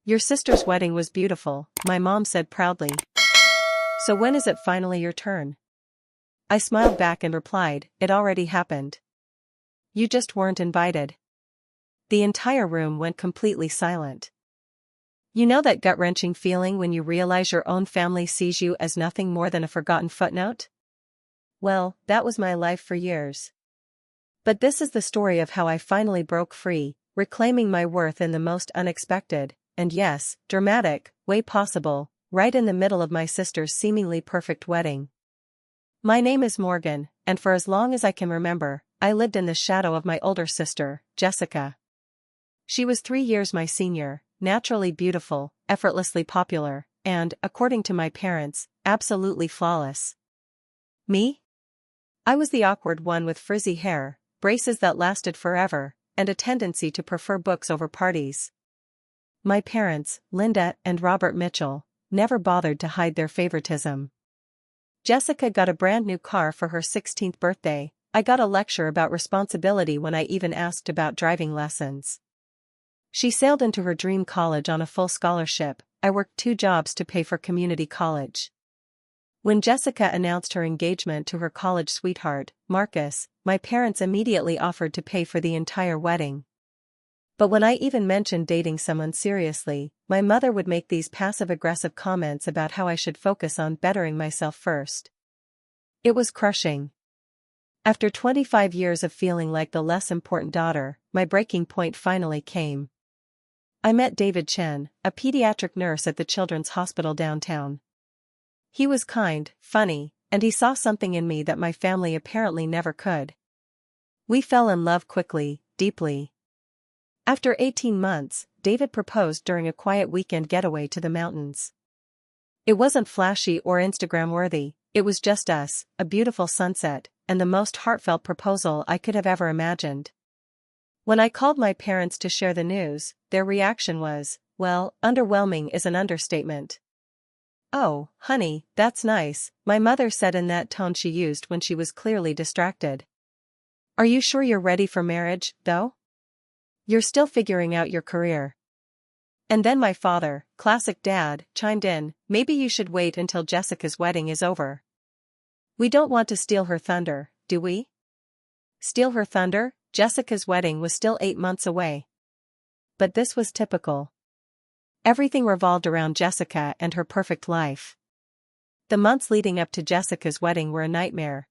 Your sister's wedding was beautiful, my mom said proudly. So when is it finally your turn? I smiled back and replied, it already happened. You just weren't invited. The entire room went completely silent. You know that gut-wrenching feeling when you realize your own family sees you as nothing more than a forgotten footnote? Well, that was my life for years. But this is the story of how I finally broke free, reclaiming my worth in the most unexpected, and yes, dramatic, way possible, right in the middle of my sister's seemingly perfect wedding. My name is Morgan, and for as long as I can remember, I lived in the shadow of my older sister, Jessica. She was 3 years my senior, naturally beautiful, effortlessly popular, and, according to my parents, absolutely flawless. Me? I was the awkward one with frizzy hair, braces that lasted forever, and a tendency to prefer books over parties. My parents, Linda and Robert Mitchell, never bothered to hide their favoritism. Jessica got a brand new car for her 16th birthday. I got a lecture about responsibility when I even asked about driving lessons. She sailed into her dream college on a full scholarship. I worked 2 jobs to pay for community college. When Jessica announced her engagement to her college sweetheart, Marcus, my parents immediately offered to pay for the entire wedding. But when I even mentioned dating someone seriously, my mother would make these passive-aggressive comments about how I should focus on bettering myself first. It was crushing. After 25 years of feeling like the less important daughter, my breaking point finally came. I met David Chen, a pediatric nurse at the Children's Hospital downtown. He was kind, funny, and he saw something in me that my family apparently never could. We fell in love quickly, deeply. After 18 months, David proposed during a quiet weekend getaway to the mountains. It wasn't flashy or Instagram-worthy, it was just us, a beautiful sunset, and the most heartfelt proposal I could have ever imagined. When I called my parents to share the news, their reaction was, well, underwhelming is an understatement. Oh, honey, that's nice, my mother said in that tone she used when she was clearly distracted. Are you sure you're ready for marriage, though? You're still figuring out your career. And then my father, classic dad, chimed in, maybe you should wait until Jessica's wedding is over. We don't want to steal her thunder, do we? Steal her thunder? Jessica's wedding was still 8 months away. But this was typical. Everything revolved around Jessica and her perfect life. The months leading up to Jessica's wedding were a nightmare.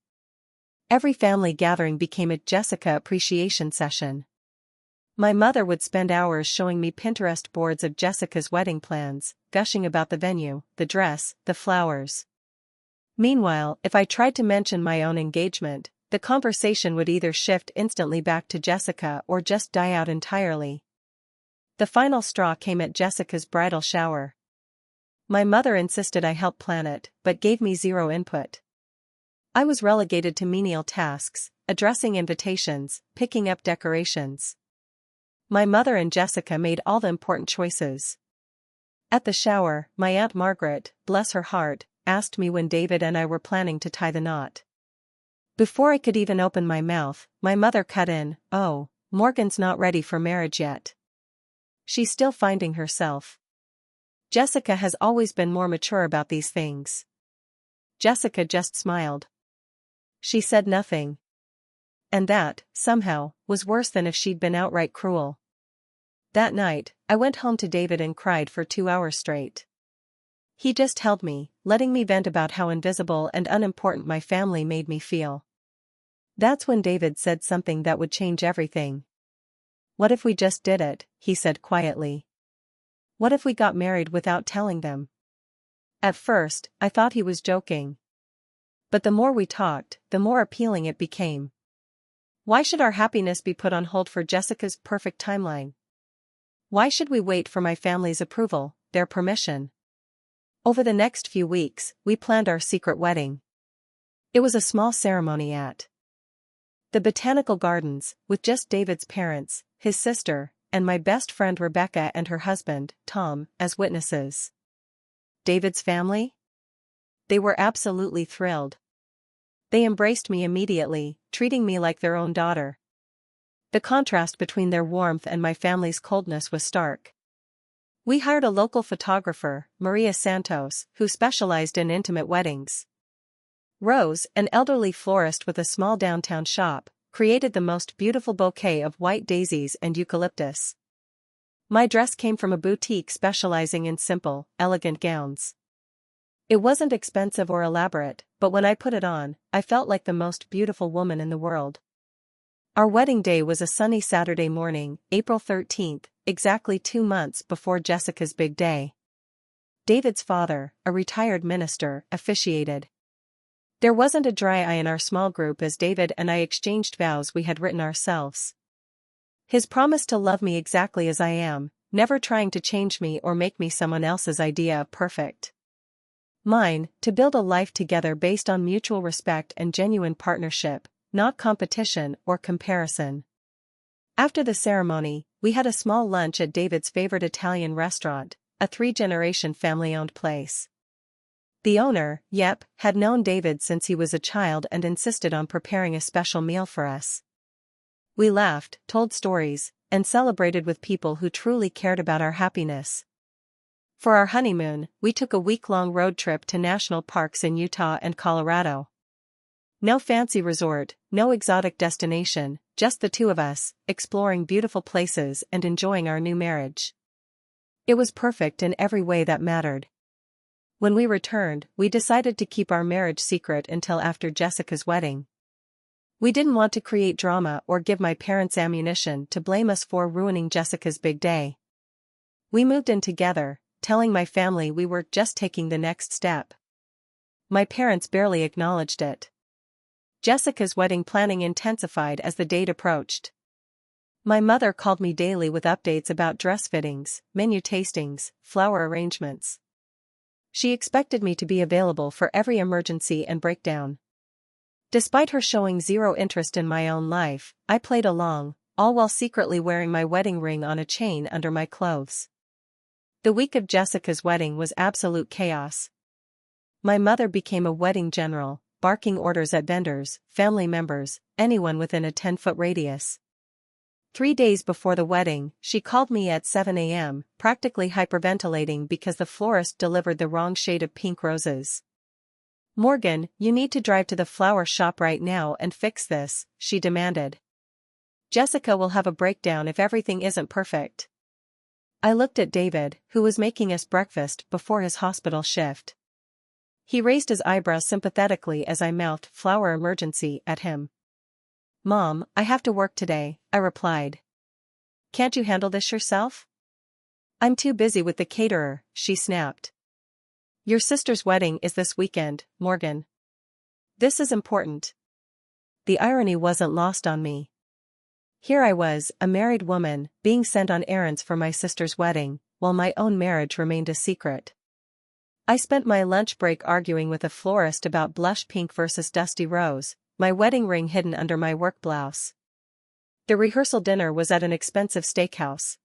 Every family gathering became a Jessica appreciation session. My mother would spend hours showing me Pinterest boards of Jessica's wedding plans, gushing about the venue, the dress, the flowers. Meanwhile, if I tried to mention my own engagement, the conversation would either shift instantly back to Jessica or just die out entirely. The final straw came at Jessica's bridal shower. My mother insisted I help plan it, but gave me zero input. I was relegated to menial tasks, addressing invitations, picking up decorations. My mother and Jessica made all the important choices. At the shower, my Aunt Margaret, bless her heart, asked me when David and I were planning to tie the knot. Before I could even open my mouth, my mother cut in, oh, Morgan's not ready for marriage yet. She's still finding herself. Jessica has always been more mature about these things. Jessica just smiled. She said nothing. And that, somehow, was worse than if she'd been outright cruel. That night, I went home to David and cried for 2 hours straight. He just held me, letting me vent about how invisible and unimportant my family made me feel. That's when David said something that would change everything. What if we just did it, he said quietly. What if we got married without telling them? At first, I thought he was joking. But the more we talked, the more appealing it became. Why should our happiness be put on hold for Jessica's perfect timeline? Why should we wait for my family's approval, their permission? Over the next few weeks, we planned our secret wedding. It was a small ceremony at the Botanical Gardens, with just David's parents, his sister, and my best friend Rebecca and her husband, Tom, as witnesses. David's family? They were absolutely thrilled. They embraced me immediately, treating me like their own daughter. The contrast between their warmth and my family's coldness was stark. We hired a local photographer, Maria Santos, who specialized in intimate weddings. Rose, an elderly florist with a small downtown shop, created the most beautiful bouquet of white daisies and eucalyptus. My dress came from a boutique specializing in simple, elegant gowns. It wasn't expensive or elaborate, but when I put it on, I felt like the most beautiful woman in the world. Our wedding day was a sunny Saturday morning, April 13th, exactly 2 months before Jessica's big day. David's father, a retired minister, officiated. There wasn't a dry eye in our small group as David and I exchanged vows we had written ourselves. His promise to love me exactly as I am, never trying to change me or make me someone else's idea of perfect. Mine, to build a life together based on mutual respect and genuine partnership, not competition or comparison. After the ceremony, we had a small lunch at David's favorite Italian restaurant, a 3-generation family-owned place. The owner, Yep, had known David since he was a child and insisted on preparing a special meal for us. We laughed, told stories, and celebrated with people who truly cared about our happiness. For our honeymoon, we took a week-long road trip to national parks in Utah and Colorado. No fancy resort, no exotic destination, just the two of us, exploring beautiful places and enjoying our new marriage. It was perfect in every way that mattered. When we returned, we decided to keep our marriage secret until after Jessica's wedding. We didn't want to create drama or give my parents ammunition to blame us for ruining Jessica's big day. We moved in together, telling my family we were just taking the next step. My parents barely acknowledged it. Jessica's wedding planning intensified as the date approached. My mother called me daily with updates about dress fittings, menu tastings, flower arrangements. She expected me to be available for every emergency and breakdown. Despite her showing zero interest in my own life, I played along, all while secretly wearing my wedding ring on a chain under my clothes. The week of Jessica's wedding was absolute chaos. My mother became a wedding general, barking orders at vendors, family members, anyone within a 10-foot radius. 3 days before the wedding, she called me at 7 a.m., practically hyperventilating because the florist delivered the wrong shade of pink roses. "Morgan, you need to drive to the flower shop right now and fix this," she demanded. "Jessica will have a breakdown if everything isn't perfect." I looked at David, who was making us breakfast before his hospital shift. He raised his eyebrows sympathetically as I mouthed "flower emergency" at him. "Mom, I have to work today," I replied. "Can't you handle this yourself?" "I'm too busy with the caterer," she snapped. "Your sister's wedding is this weekend, Morgan. This is important." The irony wasn't lost on me. Here I was, a married woman, being sent on errands for my sister's wedding, while my own marriage remained a secret. I spent my lunch break arguing with a florist about blush pink versus dusty rose, my wedding ring hidden under my work blouse. The rehearsal dinner was at an expensive steakhouse.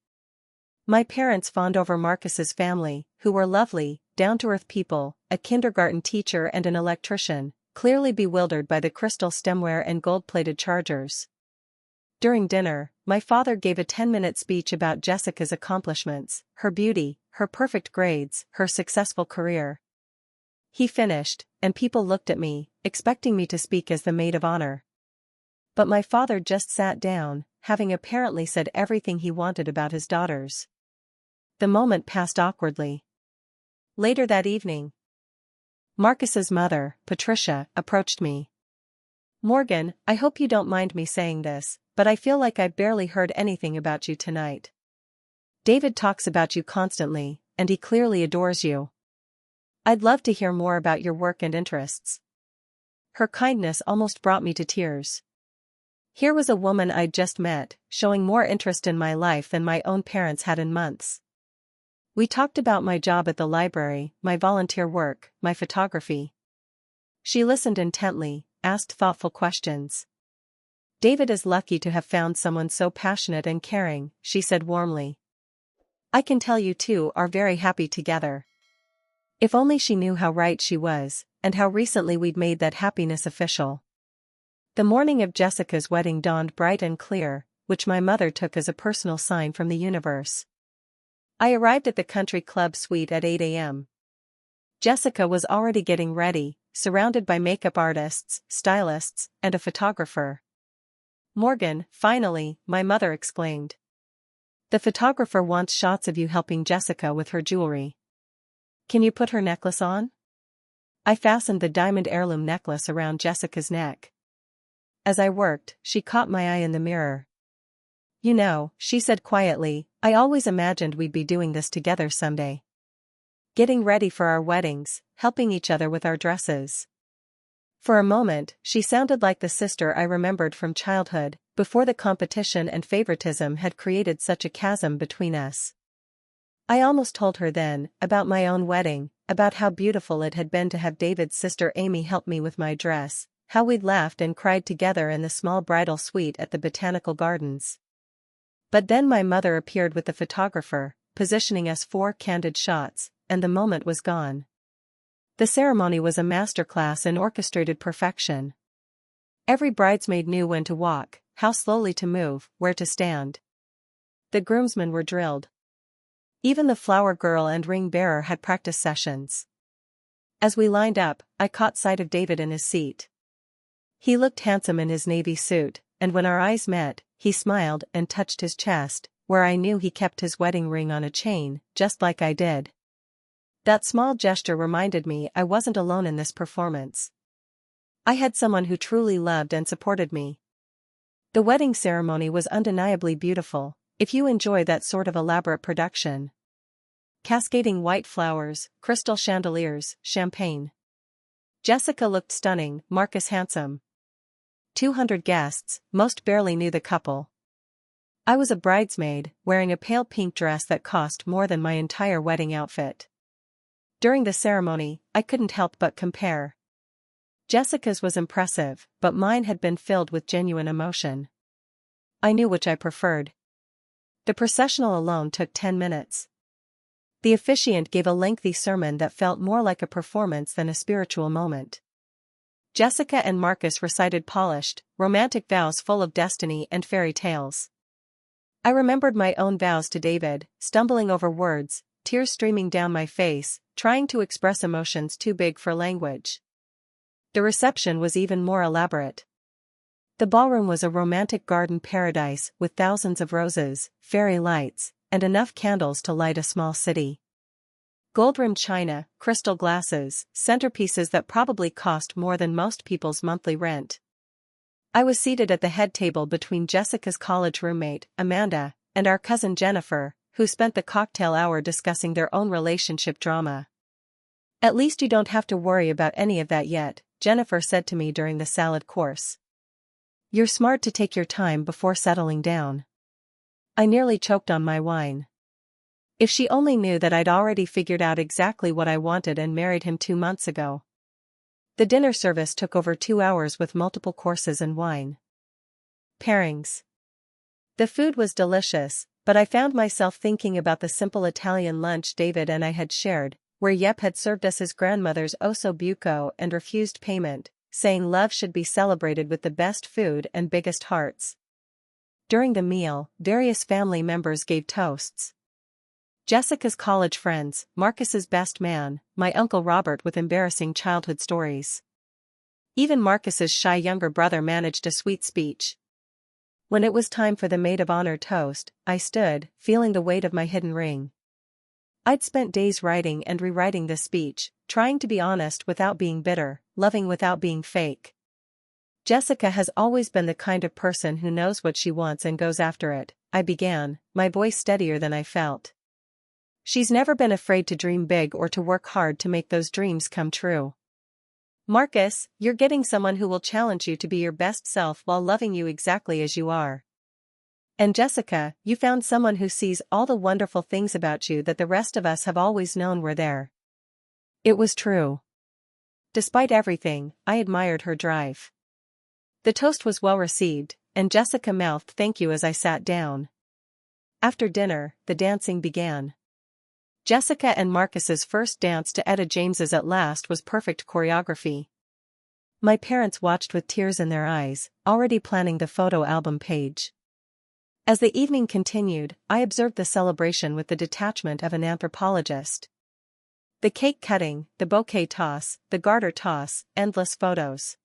My parents fawned over Marcus's family, who were lovely, down-to-earth people, a kindergarten teacher and an electrician, clearly bewildered by the crystal stemware and gold-plated chargers. During dinner, my father gave a 10-minute speech about Jessica's accomplishments, her beauty, her perfect grades, her successful career. He finished, and people looked at me, expecting me to speak as the maid of honor. But my father just sat down, having apparently said everything he wanted about his daughters. The moment passed awkwardly. Later that evening, Marcus's mother, Patricia, approached me. "Morgan, I hope you don't mind me saying this, but I feel like I barely heard anything about you tonight. David talks about you constantly, and he clearly adores you. I'd love to hear more about your work and interests." Her kindness almost brought me to tears. Here was a woman I'd just met, showing more interest in my life than my own parents had in months. We talked about my job at the library, my volunteer work, my photography. She listened intently, asked thoughtful questions. "David is lucky to have found someone so passionate and caring," she said warmly. "I can tell you two are very happy together." If only she knew how right she was, and how recently we'd made that happiness official. The morning of Jessica's wedding dawned bright and clear, which my mother took as a personal sign from the universe. I arrived at the country club suite at 8 a.m. Jessica was already getting ready, surrounded by makeup artists, stylists, and a photographer. "Morgan, finally," my mother exclaimed. "The photographer wants shots of you helping Jessica with her jewelry. Can you put her necklace on?" I fastened the diamond heirloom necklace around Jessica's neck. As I worked, she caught my eye in the mirror. "You know," she said quietly, "I always imagined we'd be doing this together someday. Getting ready for our weddings, helping each other with our dresses." For a moment, she sounded like the sister I remembered from childhood, before the competition and favoritism had created such a chasm between us. I almost told her then, about my own wedding, about how beautiful it had been to have David's sister Amy help me with my dress, how we'd laughed and cried together in the small bridal suite at the Botanical Gardens. But then my mother appeared with the photographer, positioning us for candid shots, and the moment was gone. The ceremony was a masterclass in orchestrated perfection. Every bridesmaid knew when to walk, how slowly to move, where to stand. The groomsmen were drilled. Even the flower girl and ring bearer had practice sessions. As we lined up, I caught sight of David in his seat. He looked handsome in his navy suit, and when our eyes met, he smiled and touched his chest, where I knew he kept his wedding ring on a chain, just like I did. That small gesture reminded me I wasn't alone in this performance. I had someone who truly loved and supported me. The wedding ceremony was undeniably beautiful, if you enjoy that sort of elaborate production. Cascading white flowers, crystal chandeliers, champagne. Jessica looked stunning, Marcus handsome. 200 guests, most barely knew the couple. I was a bridesmaid, wearing a pale pink dress that cost more than my entire wedding outfit. During the ceremony, I couldn't help but compare. Jessica's was impressive, but mine had been filled with genuine emotion. I knew which I preferred. The processional alone took 10 minutes. The officiant gave a lengthy sermon that felt more like a performance than a spiritual moment. Jessica and Marcus recited polished, romantic vows full of destiny and fairy tales. I remembered my own vows to David, stumbling over words, tears streaming down my face, trying to express emotions too big for language. The reception was even more elaborate. The ballroom was a romantic garden paradise with thousands of roses, fairy lights, and enough candles to light a small city. Gold-rimmed china, crystal glasses, centerpieces that probably cost more than most people's monthly rent. I was seated at the head table between Jessica's college roommate, Amanda, and our cousin Jennifer, who spent the cocktail hour discussing their own relationship drama. "At least you don't have to worry about any of that yet," Jennifer said to me during the salad course. "You're smart to take your time before settling down." I nearly choked on my wine. If she only knew that I'd already figured out exactly what I wanted and married him 2 months ago. The dinner service took over 2 hours with multiple courses and wine. Pairings. The food was delicious, but I found myself thinking about the simple Italian lunch David and I had shared, where Yep had served us his grandmother's osso buco and refused payment, saying love should be celebrated with the best food and biggest hearts. During the meal, various family members gave toasts. Jessica's college friends, Marcus's best man, my Uncle Robert with embarrassing childhood stories. Even Marcus's shy younger brother managed a sweet speech. When it was time for the maid of honor toast, I stood, feeling the weight of my hidden ring. I'd spent days writing and rewriting this speech, trying to be honest without being bitter, loving without being fake. Jessica has always been the kind of person who knows what she wants and goes after it, I began, my voice steadier than I felt. She's never been afraid to dream big or to work hard to make those dreams come true. Marcus, you're getting someone who will challenge you to be your best self while loving you exactly as you are. And Jessica, you found someone who sees all the wonderful things about you that the rest of us have always known were there. It was true. Despite everything, I admired her drive. The toast was well received, and Jessica mouthed thank you as I sat down. After dinner, the dancing began. Jessica and Marcus's first dance to Etta James's At Last was perfect choreography. My parents watched with tears in their eyes, already planning the photo album page. As the evening continued, I observed the celebration with the detachment of an anthropologist. The cake cutting, the bouquet toss, the garter toss, endless photos.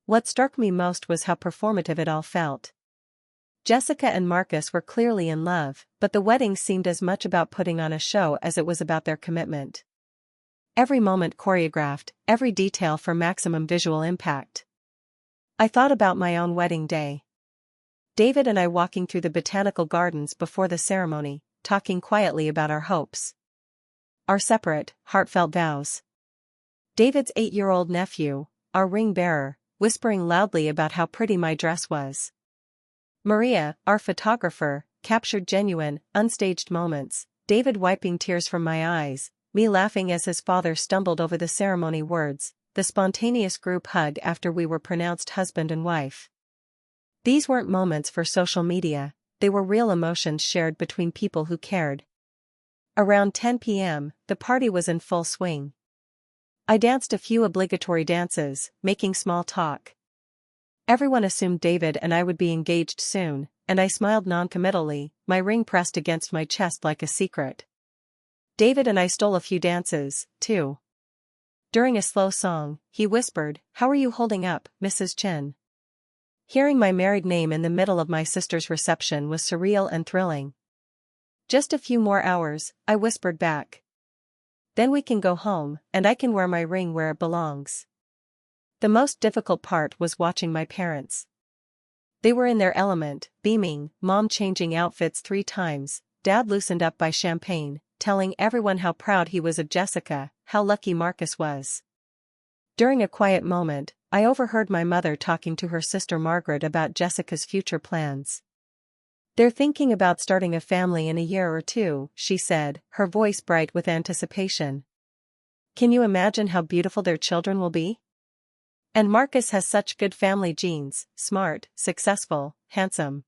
What struck me most was how performative it all felt. Jessica and Marcus were clearly in love, but the wedding seemed as much about putting on a show as it was about their commitment. Every moment choreographed, every detail for maximum visual impact. I thought about my own wedding day. David and I walking through the botanical gardens before the ceremony, talking quietly about our hopes. Our separate, heartfelt vows. David's 8-year-old nephew, our ring bearer, whispering loudly about how pretty my dress was. Maria, our photographer, captured genuine, unstaged moments, David wiping tears from my eyes, me laughing as his father stumbled over the ceremony words, the spontaneous group hug after we were pronounced husband and wife. These weren't moments for social media, they were real emotions shared between people who cared. Around 10 p.m., the party was in full swing. I danced a few obligatory dances, making small talk. Everyone assumed David and I would be engaged soon, and I smiled non-committally, my ring pressed against my chest like a secret. David and I stole a few dances, too. During a slow song, he whispered, "How are you holding up, Mrs. Chin?" Hearing my married name in the middle of my sister's reception was surreal and thrilling. "Just a few more hours," I whispered back. "Then we can go home, and I can wear my ring where it belongs." The most difficult part was watching my parents. They were in their element, beaming, Mom changing outfits 3 times, Dad loosened up by champagne, telling everyone how proud he was of Jessica, how lucky Marcus was. During a quiet moment, I overheard my mother talking to her sister Margaret about Jessica's future plans. "They're thinking about starting a family in a year or 2, she said, her voice bright with anticipation. "Can you imagine how beautiful their children will be? And Marcus has such good family genes, smart, successful, handsome."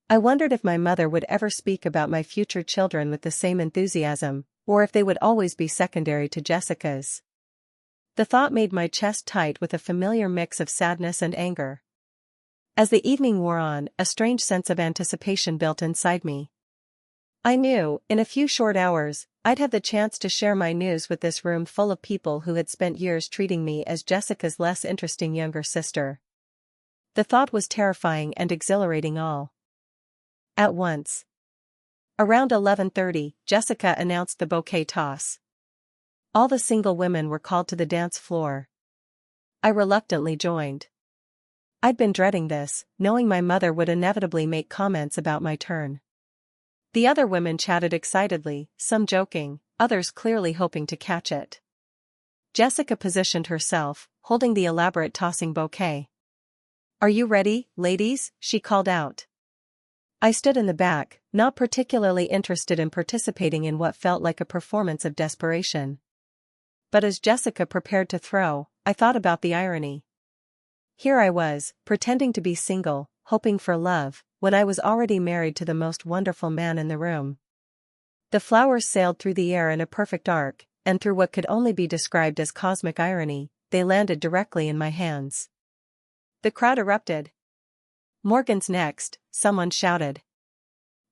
I wondered if my mother would ever speak about my future children with the same enthusiasm, or if they would always be secondary to Jessica's. The thought made my chest tight with a familiar mix of sadness and anger. As the evening wore on, a strange sense of anticipation built inside me. I knew, in a few short hours, I'd have the chance to share my news with this room full of people who had spent years treating me as Jessica's less interesting younger sister. The thought was terrifying and exhilarating all at once. Around 11:30, Jessica announced the bouquet toss. All the single women were called to the dance floor. I reluctantly joined. I'd been dreading this, knowing my mother would inevitably make comments about my turn. The other women chatted excitedly, some joking, others clearly hoping to catch it. Jessica positioned herself, holding the elaborate tossing bouquet. "Are you ready, ladies?" she called out. I stood in the back, not particularly interested in participating in what felt like a performance of desperation. But as Jessica prepared to throw, I thought about the irony. Here I was, pretending to be single, hoping for love, when I was already married to the most wonderful man in the room. The flowers sailed through the air in a perfect arc, and through what could only be described as cosmic irony, they landed directly in my hands. The crowd erupted. "Morgan's next," someone shouted.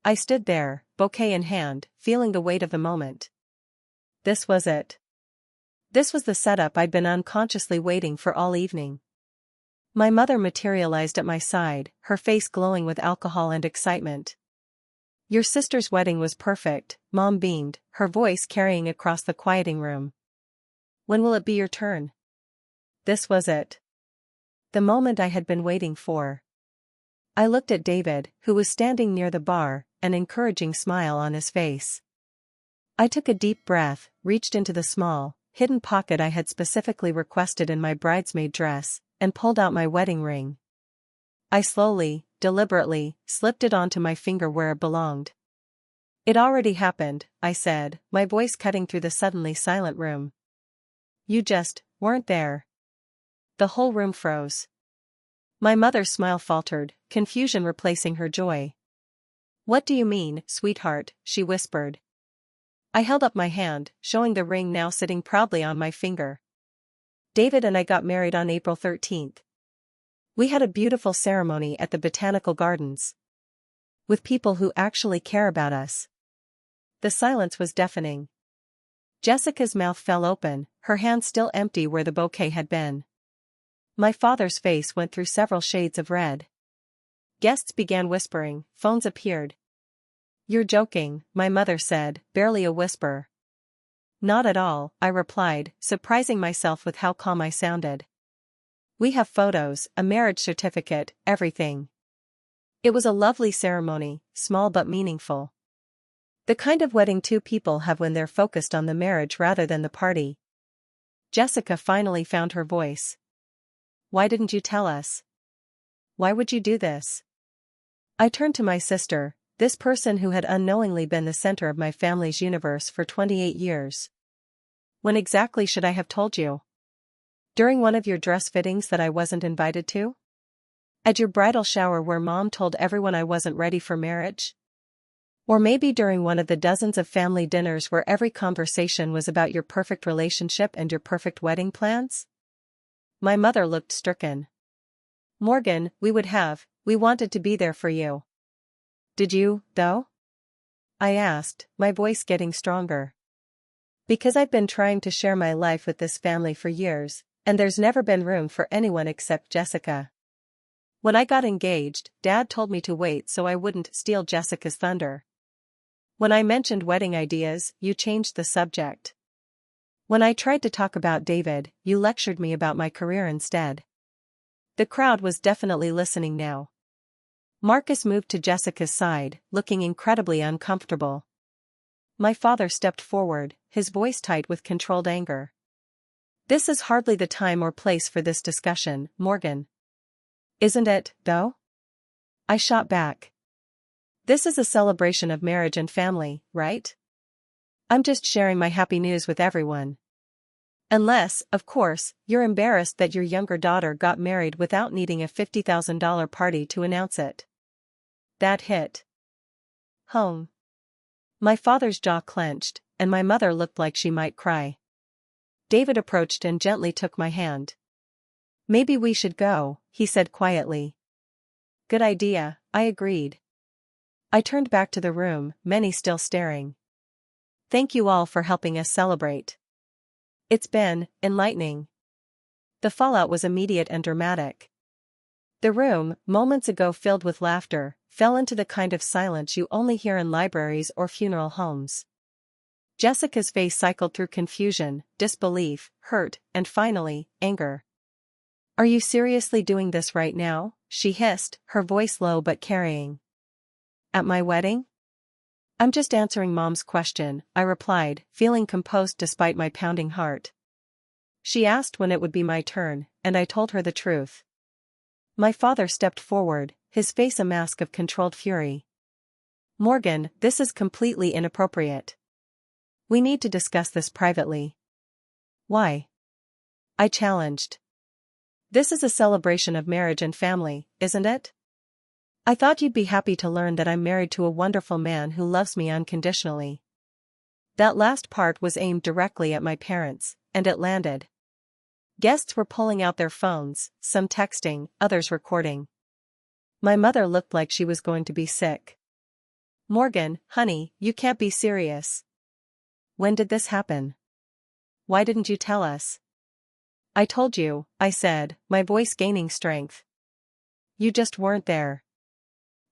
I stood there, bouquet in hand, feeling the weight of the moment. This was it. This was the setup I'd been unconsciously waiting for all evening. My mother materialized at my side, her face glowing with alcohol and excitement. "Your sister's wedding was perfect," Mom beamed, her voice carrying across the quieting room. "When will it be your turn?" This was it. The moment I had been waiting for. I looked at David, who was standing near the bar, an encouraging smile on his face. I took a deep breath, reached into the small, hidden pocket I had specifically requested in my bridesmaid dress, and pulled out my wedding ring. I slowly, deliberately, slipped it onto my finger where it belonged. "It already happened," I said, my voice cutting through the suddenly silent room. "You just weren't there." The whole room froze. My mother's smile faltered, confusion replacing her joy. "What do you mean, sweetheart?" she whispered. I held up my hand, showing the ring now sitting proudly on my finger. "David and I got married on April 13th. We had a beautiful ceremony at the Botanical Gardens. With people who actually care about us. The silence was deafening. Jessica's mouth fell open, her hand still empty where the bouquet had been. My father's face went through several shades of red. Guests began whispering, phones appeared. "You're joking," my mother said, barely a whisper. "Not at all," I replied, surprising myself with how calm I sounded. "We have photos, a marriage certificate, everything." It was a lovely ceremony, small but meaningful. The kind of wedding two people have when they're focused on the marriage rather than the party. Jessica finally found her voice. "Why didn't you tell us? Why would you do this?" I turned to my sister, this person who had unknowingly been the center of my family's universe for 28 years. "When exactly should I have told you? During one of your dress fittings that I wasn't invited to? At your bridal shower where Mom told everyone I wasn't ready for marriage? Or maybe during one of the dozens of family dinners where every conversation was about your perfect relationship and your perfect wedding plans?" My mother looked stricken. "Morgan, we wanted to be there for you." "Did you, though?" I asked, my voice getting stronger. "Because I've been trying to share my life with this family for years, and there's never been room for anyone except Jessica. When I got engaged, Dad told me to wait so I wouldn't steal Jessica's thunder. When I mentioned wedding ideas, you changed the subject. When I tried to talk about David, you lectured me about my career instead." The crowd was definitely listening now. Marcus moved to Jessica's side, looking incredibly uncomfortable. My father stepped forward, his voice tight with controlled anger. "This is hardly the time or place for this discussion, Morgan." "Isn't it, though?" I shot back. "This is a celebration of marriage and family, right? I'm just sharing my happy news with everyone. Unless, of course, you're embarrassed that your younger daughter got married without needing a $50,000 party to announce it." That hit home. My father's jaw clenched, and my mother looked like she might cry. David approached and gently took my hand. "Maybe we should go," he said quietly. "Good idea," I agreed. I turned back to the room, many still staring. "Thank you all for helping us celebrate. It's been enlightening." The fallout was immediate and dramatic. The room, moments ago filled with laughter, fell into the kind of silence you only hear in libraries or funeral homes. Jessica's face cycled through confusion, disbelief, hurt, and finally, anger. "Are you seriously doing this right now?" she hissed, her voice low but carrying. "At my wedding?" "I'm just answering Mom's question," I replied, feeling composed despite my pounding heart. She asked when it would be my turn, and I told her the truth. My father stepped forward, his face a mask of controlled fury. "Morgan, this is completely inappropriate. We need to discuss this privately." "Why?" I challenged. "This is a celebration of marriage and family, isn't it? I thought you'd be happy to learn that I'm married to a wonderful man who loves me unconditionally." That last part was aimed directly at my parents, and it landed. Guests were pulling out their phones, some texting, others recording. My mother looked like she was going to be sick. "Morgan, honey, you can't be serious. When did this happen? Why didn't you tell us?" "I told you," I said, my voice gaining strength. "You just weren't there.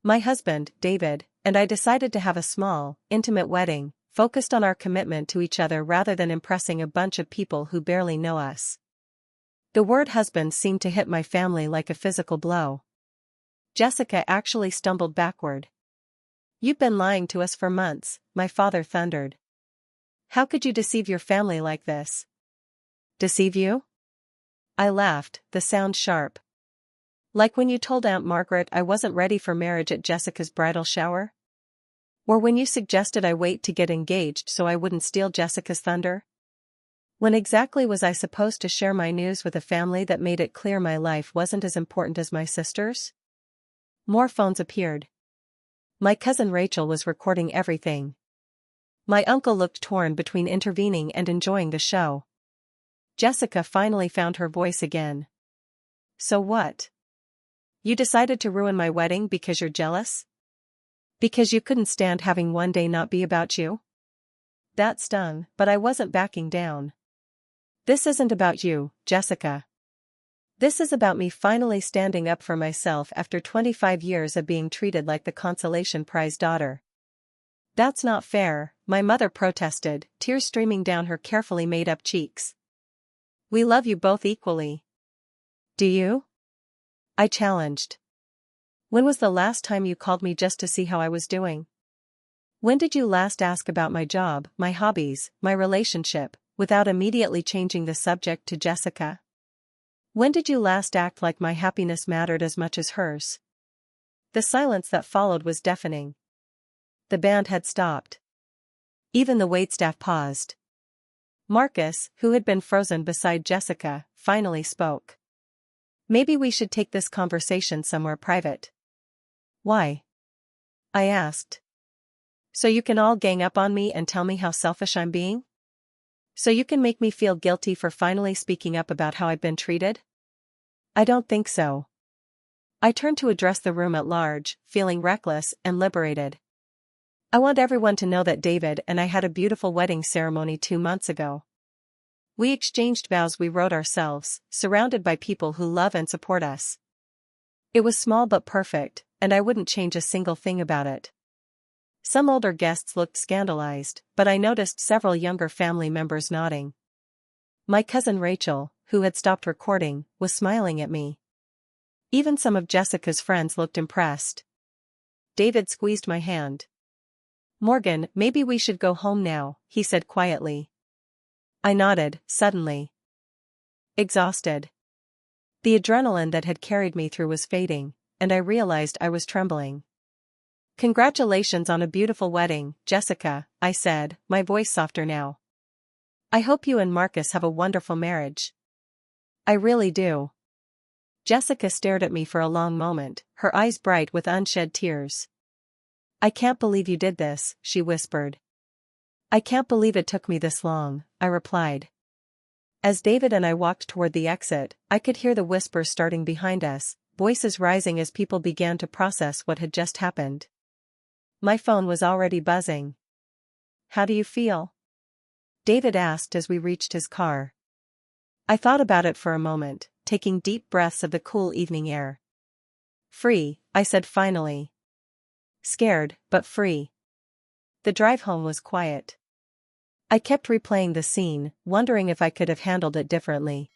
My husband, David, and I decided to have a small, intimate wedding, focused on our commitment to each other rather than impressing a bunch of people who barely know us." The word husband seemed to hit my family like a physical blow. Jessica actually stumbled backward. "You've been lying to us for months," my father thundered. "How could you deceive your family like this?" "Deceive you?" I laughed, the sound sharp. "Like when you told Aunt Margaret I wasn't ready for marriage at Jessica's bridal shower? Or when you suggested I wait to get engaged so I wouldn't steal Jessica's thunder? When exactly was I supposed to share my news with a family that made it clear my life wasn't as important as my sister's?" More phones appeared. My cousin Rachel was recording everything. My uncle looked torn between intervening and enjoying the show. Jessica finally found her voice again. "So what? You decided to ruin my wedding because you're jealous?" Because you couldn't stand having one day not be about you? That stung, but I wasn't backing down. This isn't about you, Jessica. This is about me finally standing up for myself after 25 years of being treated like the consolation prize daughter. That's not fair, my mother protested, tears streaming down her carefully made-up cheeks. We love you both equally. Do you? I challenged. When was the last time you called me just to see how I was doing? When did you last ask about my job, my hobbies, my relationship, without immediately changing the subject to Jessica? When did you last act like my happiness mattered as much as hers? The silence that followed was deafening. The band had stopped. Even the waitstaff paused. Marcus, who had been frozen beside Jessica, finally spoke. Maybe we should take this conversation somewhere private. Why? I asked. So you can all gang up on me and tell me how selfish I'm being? So you can make me feel guilty for finally speaking up about how I've been treated? I don't think so. I turned to address the room at large, feeling reckless and liberated. I want everyone to know that David and I had a beautiful wedding ceremony 2 months ago. We exchanged vows we wrote ourselves, surrounded by people who love and support us. It was small but perfect, and I wouldn't change a single thing about it. Some older guests looked scandalized, but I noticed several younger family members nodding. My cousin Rachel, who had stopped recording, was smiling at me. Even some of Jessica's friends looked impressed. David squeezed my hand. Morgan, maybe we should go home now, he said quietly. I nodded, suddenly exhausted. The adrenaline that had carried me through was fading, and I realized I was trembling. Congratulations on a beautiful wedding, Jessica, I said, my voice softer now. I hope you and Marcus have a wonderful marriage. I really do. Jessica stared at me for a long moment, her eyes bright with unshed tears. I can't believe you did this, she whispered. I can't believe it took me this long, I replied. As David and I walked toward the exit, I could hear the whispers starting behind us, voices rising as people began to process what had just happened. My phone was already buzzing. How do you feel? David asked as we reached his car. I thought about it for a moment, taking deep breaths of the cool evening air. Free, I said finally. Scared, but free. The drive home was quiet. I kept replaying the scene, wondering if I could have handled it differently.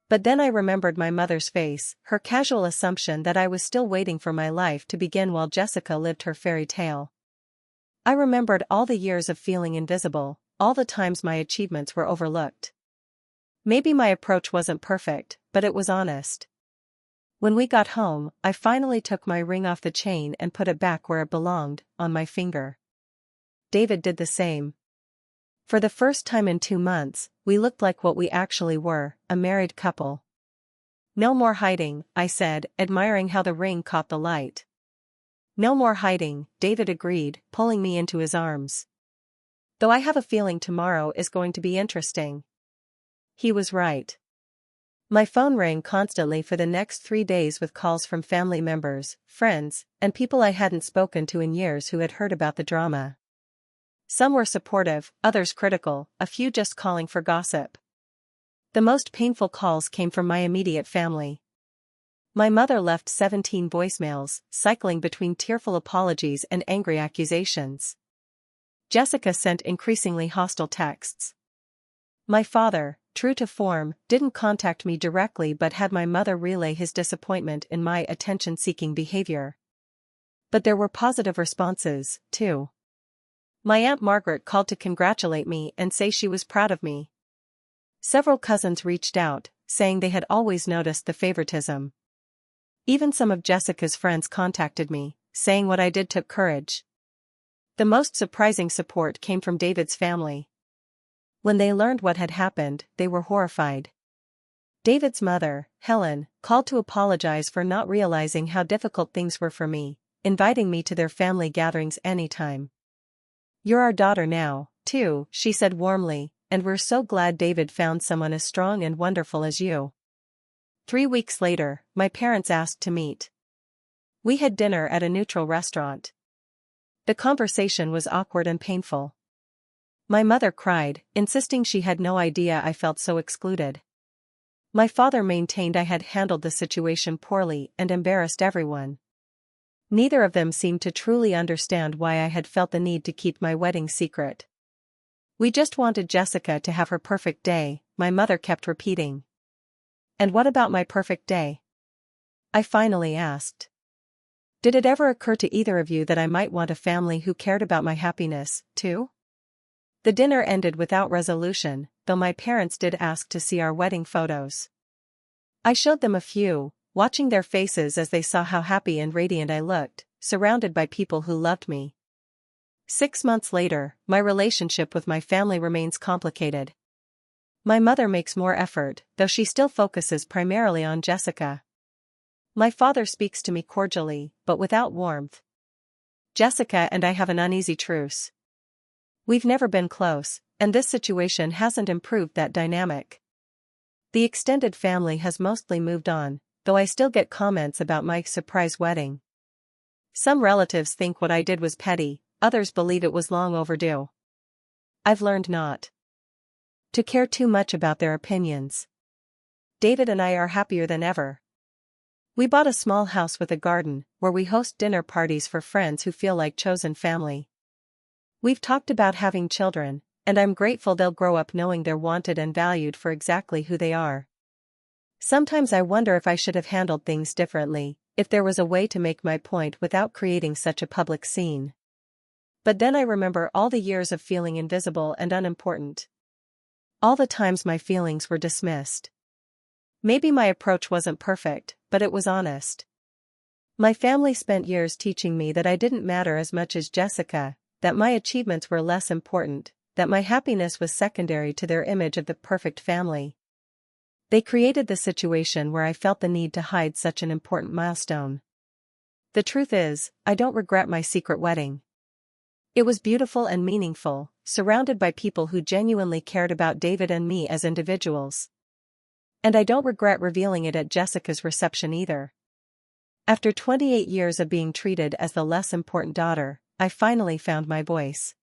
But then I remembered my mother's face, her casual assumption that I was still waiting for my life to begin while Jessica lived her fairy tale. I remembered all the years of feeling invisible, all the times my achievements were overlooked. Maybe my approach wasn't perfect, but it was honest. When we got home, I finally took my ring off the chain and put it back where it belonged, on my finger. David did the same. For the first time in 2 months, we looked like what we actually were, a married couple. No more hiding, I said, admiring how the ring caught the light. No more hiding, David agreed, pulling me into his arms. Though I have a feeling tomorrow is going to be interesting. He was right. My phone rang constantly for the next 3 days with calls from family members, friends, and people I hadn't spoken to in years who had heard about the drama. Some were supportive, others critical, a few just calling for gossip. The most painful calls came from my immediate family. My mother left 17 voicemails, cycling between tearful apologies and angry accusations. Jessica sent increasingly hostile texts. My father, true to form, didn't contact me directly but had my mother relay his disappointment in my attention-seeking behavior. But there were positive responses, too. My Aunt Margaret called to congratulate me and say she was proud of me. Several cousins reached out, saying they had always noticed the favoritism. Even some of Jessica's friends contacted me, saying what I did took courage. The most surprising support came from David's family. When they learned what had happened, they were horrified. David's mother, Helen, called to apologize for not realizing how difficult things were for me, inviting me to their family gatherings anytime. You're our daughter now, too, she said warmly, and we're so glad David found someone as strong and wonderful as you. 3 weeks later, my parents asked to meet. We had dinner at a neutral restaurant. The conversation was awkward and painful. My mother cried, insisting she had no idea I felt so excluded. My father maintained I had handled the situation poorly and embarrassed everyone. Neither of them seemed to truly understand why I had felt the need to keep my wedding secret. "We just wanted Jessica to have her perfect day," my mother kept repeating. "And what about my perfect day?" I finally asked. "Did it ever occur to either of you that I might want a family who cared about my happiness, too?" The dinner ended without resolution, though my parents did ask to see our wedding photos. I showed them a few, watching their faces as they saw how happy and radiant I looked, surrounded by people who loved me. 6 months later, my relationship with my family remains complicated. My mother makes more effort, though she still focuses primarily on Jessica. My father speaks to me cordially, but without warmth. Jessica and I have an uneasy truce. We've never been close, and this situation hasn't improved that dynamic. The extended family has mostly moved on, though I still get comments about my surprise wedding. Some relatives think what I did was petty, others believe it was long overdue. I've learned not to care too much about their opinions. David and I are happier than ever. We bought a small house with a garden, where we host dinner parties for friends who feel like chosen family. We've talked about having children, and I'm grateful they'll grow up knowing they're wanted and valued for exactly who they are. Sometimes I wonder if I should have handled things differently, if there was a way to make my point without creating such a public scene. But then I remember all the years of feeling invisible and unimportant. All the times my feelings were dismissed. Maybe my approach wasn't perfect, but it was honest. My family spent years teaching me that I didn't matter as much as Jessica, that my achievements were less important, that my happiness was secondary to their image of the perfect family. They created the situation where I felt the need to hide such an important milestone. The truth is, I don't regret my secret wedding. It was beautiful and meaningful, surrounded by people who genuinely cared about David and me as individuals. And I don't regret revealing it at Jessica's reception either. After 28 years of being treated as the less important daughter, I finally found my voice.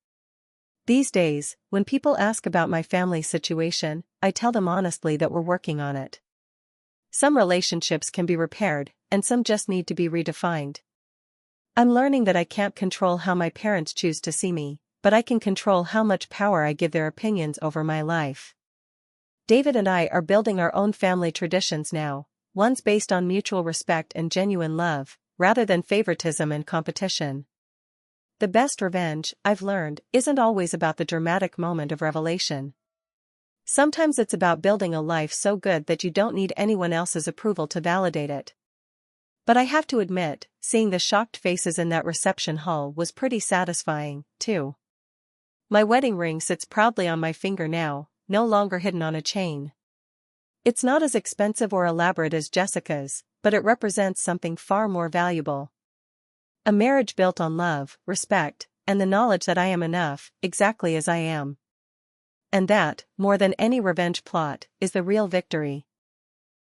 These days, when people ask about my family situation, I tell them honestly that we're working on it. Some relationships can be repaired, and some just need to be redefined. I'm learning that I can't control how my parents choose to see me, but I can control how much power I give their opinions over my life. David and I are building our own family traditions now, ones based on mutual respect and genuine love, rather than favoritism and competition. The best revenge, I've learned, isn't always about the dramatic moment of revelation. Sometimes it's about building a life so good that you don't need anyone else's approval to validate it. But I have to admit, seeing the shocked faces in that reception hall was pretty satisfying, too. My wedding ring sits proudly on my finger now, no longer hidden on a chain. It's not as expensive or elaborate as Jessica's, but it represents something far more valuable. A marriage built on love, respect, and the knowledge that I am enough, exactly as I am. And that, more than any revenge plot, is the real victory.